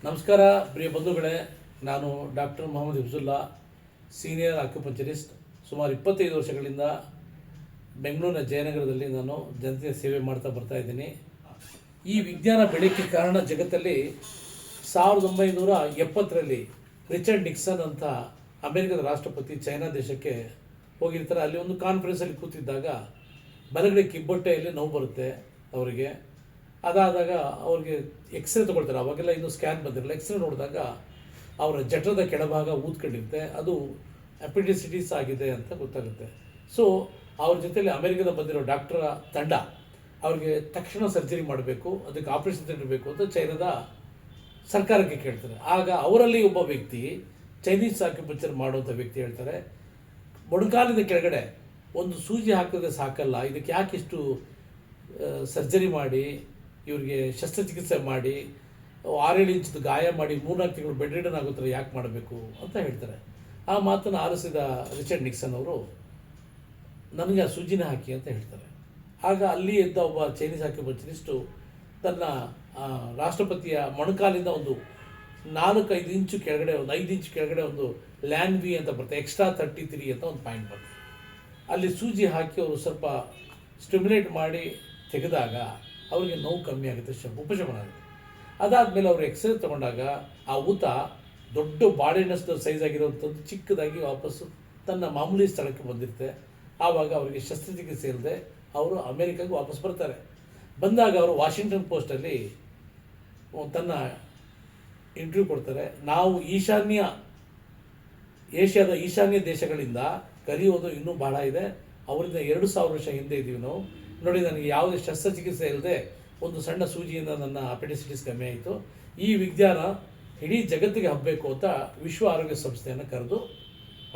ನಮಸ್ಕಾರ ಪ್ರಿಯ ಬಂಧುಗಳೇ, ನಾನು ಡಾಕ್ಟರ್ ಮೊಹಮ್ಮದ್ ಹಿಫ್ಜುಲ್ಲಾ, ಸೀನಿಯರ್ ಅಕ್ಯುಪಂಚರಿಸ್ಟ್. ಸುಮಾರು 25 ವರ್ಷಗಳಿಂದ ಬೆಂಗಳೂರಿನ ಜಯನಗರದಲ್ಲಿ ನಾನು ಜನತೆಯ ಸೇವೆ ಮಾಡ್ತಾ ಬರ್ತಾ ಇದ್ದೀನಿ. ಈ ವಿಜ್ಞಾನ ಬೆಳಕಿಗೆ ಕಾರಣ ಜಗತ್ತಲ್ಲಿ 1970ರಲ್ಲಿ ರಿಚರ್ಡ್ ನಿಕ್ಸನ್ ಅಂತ ಅಮೆರಿಕದ ರಾಷ್ಟ್ರಪತಿ ಚೈನಾ ದೇಶಕ್ಕೆ ಹೋಗಿರ್ತಾರೆ. ಅಲ್ಲಿ ಒಂದು ಕಾನ್ಫರೆನ್ಸಲ್ಲಿ ಕೂತಿದ್ದಾಗ ಬಲಗಡೆ ಕಿಬ್ಬೊಟ್ಟೆಯಲ್ಲಿ ನೋವು ಬರುತ್ತೆ ಅವರಿಗೆ. ಅದಾದಾಗ ಅವ್ರಿಗೆ ಎಕ್ಸ್ರೇ ತೊಗೊಳ್ತಾರೆ. ಅವಾಗೆಲ್ಲ ಇನ್ನೂ ಸ್ಕ್ಯಾನ್ ಬಂದಿರಲ್ಲ. ಎಕ್ಸ್ರೇ ನೋಡಿದಾಗ ಅವರ ಜಠರದ ಕೆಳಭಾಗ ಊದ್ಕೊಂಡಿರುತ್ತೆ, ಅದು ಅಪೆಂಡಿಸಿಟಿಸ್ ಆಗಿದೆ ಅಂತ ಗೊತ್ತಾಗುತ್ತೆ. ಸೊ ಅವ್ರ ಜೊತೆಯಲ್ಲಿ ಅಮೆರಿಕದ ಬಂದಿರೋ ಡಾಕ್ಟರ ತಂಡ ಅವ್ರಿಗೆ ತಕ್ಷಣ ಸರ್ಜರಿ ಮಾಡಬೇಕು, ಅದಕ್ಕೆ ಆಪರೇಷನ್ ತೆಗಿಬೇಕು ಅಂತ ಚೈನಾದ ಸರ್ಕಾರಕ್ಕೆ ಕೇಳ್ತಾರೆ. ಆಗ ಅವರಲ್ಲಿ ಒಬ್ಬ ವ್ಯಕ್ತಿ, ಚೈನೀಸ್ ಆಕ್ಯುಪಂಚರ್ ಮಾಡುವಂಥ ವ್ಯಕ್ತಿ ಹೇಳ್ತಾರೆ, ಮೊಣಕಾಲಿನ ಕೆಳಗಡೆ ಒಂದು ಸೂಜಿ ಹಾಕಿದ್ರೆ ಸಾಕಲ್ಲ, ಇದಕ್ಕೆ ಯಾಕೆ ಇಷ್ಟು ಸರ್ಜರಿ ಮಾಡಿ ಇವ್ರಿಗೆ ಶಸ್ತ್ರಚಿಕಿತ್ಸೆ ಮಾಡಿ 6-7 ಇಂಚ್ ಗಾಯ ಮಾಡಿ 3-4 ತಿಂಗಳು ಬೆಡ್ ರಿಡನ್ ಆಗುತ್ತಾರೆ, ಯಾಕೆ ಮಾಡಬೇಕು ಅಂತ ಹೇಳ್ತಾರೆ. ಆ ಮಾತನ್ನು ಆಲಿಸಿದ ರಿಚರ್ಡ್ ನಿಕ್ಸನ್ ಅವರು ನನಗೆ ಆ ಸೂಜಿನ ಹಾಕಿ ಅಂತ ಹೇಳ್ತಾರೆ. ಆಗ ಅಲ್ಲಿ ಇದ್ದ ಒಬ್ಬ ಚೈನೀಸ್ ಆಕ್ಯುಪಂಚರಿಸ್ಟು ತನ್ನ ರಾಷ್ಟ್ರಪತಿಯ ಮೊಣಕಾಲಿಂದ ಒಂದು 4-5 ಇಂಚು ಕೆಳಗಡೆ, ಒಂದು 5 ಇಂಚು ಕೆಳಗಡೆ ಒಂದು ಲ್ಯಾನ್ ವಿ ಅಂತ ಬರುತ್ತೆ, ಎಕ್ಸ್ಟ್ರಾ 33 ಅಂತ ಒಂದು ಪಾಯಿಂಟ್ ಬರುತ್ತೆ. ಅಲ್ಲಿ ಸೂಜಿ ಹಾಕಿ ಅವರು ಸ್ವಲ್ಪ ಸ್ಟಿಮ್ಯುಲೇಟ್ ಮಾಡಿ ತೆಗೆದಾಗ ಅವರಿಗೆ ನೋವು ಕಮ್ಮಿ ಆಗುತ್ತೆ, ಉಪಶಮನ ಆಗುತ್ತೆ. ಅದಾದಮೇಲೆ ಅವರು ಎಕ್ಸ್ರೇ ತೊಗೊಂಡಾಗ ಆ ಊತ ದೊಡ್ಡ ಬಾಳೆಹಣ್ಣಷ್ಟು ಸೈಜ್ ಆಗಿರುವಂಥದ್ದು ಚಿಕ್ಕದಾಗಿ ವಾಪಸ್ಸು ತನ್ನ ಮಾಮೂಲಿ ಸ್ಥಳಕ್ಕೆ ಬಂದಿರುತ್ತೆ. ಆವಾಗ ಅವರಿಗೆ ಶಸ್ತ್ರಚಿಕಿತ್ಸೆ ಇಲ್ಲದೆ ಅವರು ಅಮೇರಿಕಾಗೆ ವಾಪಸ್ ಬರ್ತಾರೆ. ಬಂದಾಗ ಅವರು ವಾಷಿಂಗ್ಟನ್ ಪೋಸ್ಟಲ್ಲಿ ತನ್ನ ಇಂಟರ್ವ್ಯೂ ಕೊಡ್ತಾರೆ. ನಾವು ಏಷ್ಯಾದ ಈಶಾನ್ಯ ದೇಶಗಳಿಂದ ಕಲಿಯೋದು ಇನ್ನೂ ಬಹಳ ಇದೆ, ಅವರಿಂದ 2000 ವರ್ಷ ಹಿಂದೆ ಇದ್ದೀವಿ ನಾವು. ನೋಡಿ, ನನಗೆ ಯಾವುದೇ ಶಸ್ತ್ರಚಿಕಿತ್ಸೆ ಇಲ್ಲದೆ ಒಂದು ಸಣ್ಣ ಸೂಜಿಯಿಂದ ನನ್ನ ಅಪೆಂಡಿಸಿಟಿಸ್ ಕಮ್ಮಿ ಆಯಿತು. ಈ ವಿಜ್ಞಾನ ಇಡೀ ಜಗತ್ತಿಗೆ ಹಬ್ಬಬೇಕು ಅಂತ ವಿಶ್ವ ಆರೋಗ್ಯ ಸಂಸ್ಥೆಯನ್ನು ಕರೆದು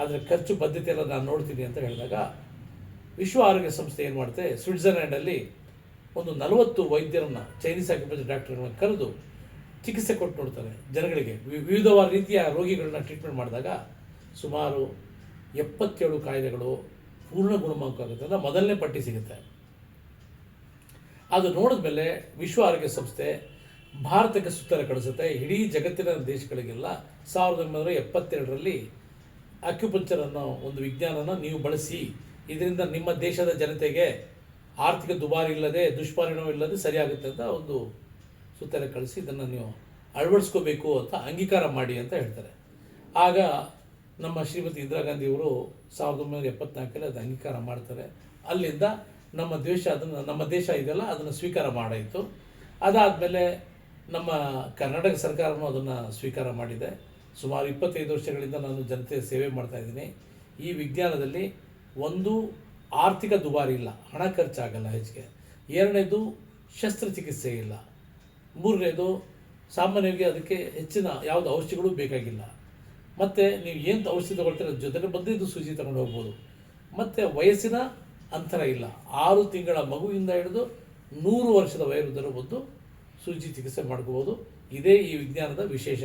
ಅದರ ಖರ್ಚು ಬದ್ಧತೆ ಎಲ್ಲ ನಾನು ನೋಡ್ತೀನಿ ಅಂತ ಹೇಳಿದಾಗ ವಿಶ್ವ ಆರೋಗ್ಯ ಸಂಸ್ಥೆ ಏನು ಮಾಡುತ್ತೆ, ಸ್ವಿಟ್ಜರ್ಲ್ಯಾಂಡಲ್ಲಿ ಒಂದು 40 ವೈದ್ಯರನ್ನು, ಚೈನೀಸ್ ಆಕ್ಯುಪಂಚರ್ ಡಾಕ್ಟರ್ಗಳನ್ನ ಕರೆದು ಚಿಕಿತ್ಸೆ ಕೊಟ್ಟು ನೋಡ್ತಾರೆ ಜನಗಳಿಗೆ. ವಿವಿಧವಾದ ರೀತಿಯ ರೋಗಿಗಳನ್ನ ಟ್ರೀಟ್ಮೆಂಟ್ ಮಾಡಿದಾಗ ಸುಮಾರು 77 ಕಾಯಿಲೆಗಳು ಪೂರ್ಣ ಗುಣಮುಖ ಆಗುತ್ತೆ ಅಂತ ಮೊದಲನೇ ಪಟ್ಟಿ ಸಿಗುತ್ತೆ. ಅದು ನೋಡಿದ ಮೇಲೆ ವಿಶ್ವ ಆರೋಗ್ಯ ಸಂಸ್ಥೆ ಭಾರತಕ್ಕೆ ಸುತ್ತರ ಕಳಿಸುತ್ತೆ. ಇಡೀ ಜಗತ್ತಿನ ದೇಶಗಳಿಗೆಲ್ಲ 1972ರಲ್ಲಿ ಅಕ್ಯುಪಂಚರ್ ಅನ್ನೋ ಒಂದು ವಿಜ್ಞಾನನ ನೀವು ಬಳಸಿ, ಇದರಿಂದ ನಿಮ್ಮ ದೇಶದ ಜನತೆಗೆ ಆರ್ಥಿಕ ದುಬಾರಿ ಇಲ್ಲದೆ, ದುಷ್ಪರಿಣಾಮ ಇಲ್ಲದೆ ಸರಿಯಾಗುತ್ತೆ ಅಂತ ಒಂದು ಸುತ್ತರ ಕಳಿಸಿ ಇದನ್ನು ನೀವು ಅಳವಡಿಸ್ಕೋಬೇಕು ಅಂತ ಅಂಗೀಕಾರ ಮಾಡಿ ಅಂತ ಹೇಳ್ತಾರೆ. ಆಗ ನಮ್ಮ ಶ್ರೀಮತಿ ಇಂದಿರಾ ಗಾಂಧಿಯವರು 1974ರಲ್ಲಿ ಅದು ಅಂಗೀಕಾರ ಮಾಡ್ತಾರೆ. ಅಲ್ಲಿಂದ ನಮ್ಮ ದೇಶ ಇದೆಲ್ಲ ಅದನ್ನು ಸ್ವೀಕಾರ ಮಾಡಾಯಿತು. ಅದಾದಮೇಲೆ ನಮ್ಮ ಕರ್ನಾಟಕ ಸರ್ಕಾರವೂ ಅದನ್ನು ಸ್ವೀಕಾರ ಮಾಡಿದೆ. ಸುಮಾರು 25 ವರ್ಷಗಳಿಂದ ನಾನು ಜನತೆಯ ಸೇವೆ ಮಾಡ್ತಾಯಿದ್ದೀನಿ. ಈ ವಿಜ್ಞಾನದಲ್ಲಿ ಒಂದು ಆರ್ಥಿಕ ದುಬಾರಿ ಇಲ್ಲ, ಹಣ ಖರ್ಚಾಗಲ್ಲ ಹೆಚ್ಚಿಗೆ. 2ನೇದು ಶಸ್ತ್ರಚಿಕಿತ್ಸೆ ಇಲ್ಲ. 3ನೇದು ಸಾಮಾನ್ಯವಾಗಿ ಅದಕ್ಕೆ ಹೆಚ್ಚಿನ ಯಾವುದು ಔಷಧಿಗಳು ಬೇಕಾಗಿಲ್ಲ. ಮತ್ತು ನೀವು ಏನು ಔಷಧಿ ತೊಗೊಳ್ತೀರ ಜೊತೆಗೆ ಬಂದಿದ್ದು ಸೂಜಿ ತಗೊಂಡು ಹೋಗ್ಬೋದು. ಮತ್ತು ವಯಸ್ಸಿನ ಅಂತರ ಇಲ್ಲ. 6 ತಿಂಗಳ ಮಗುವಿಂದ ಹಿಡಿದು 100 ವರ್ಷದ ವಯೋವೃದ್ಧರು ಬಂದು ಸೂಜಿ ಚಿಕಿತ್ಸೆ ಮಾಡ್ಕೋಬೋದು. ಇದೇ ಈ ವಿಜ್ಞಾನದ ವಿಶೇಷ.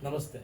ನಮಸ್ತೆ.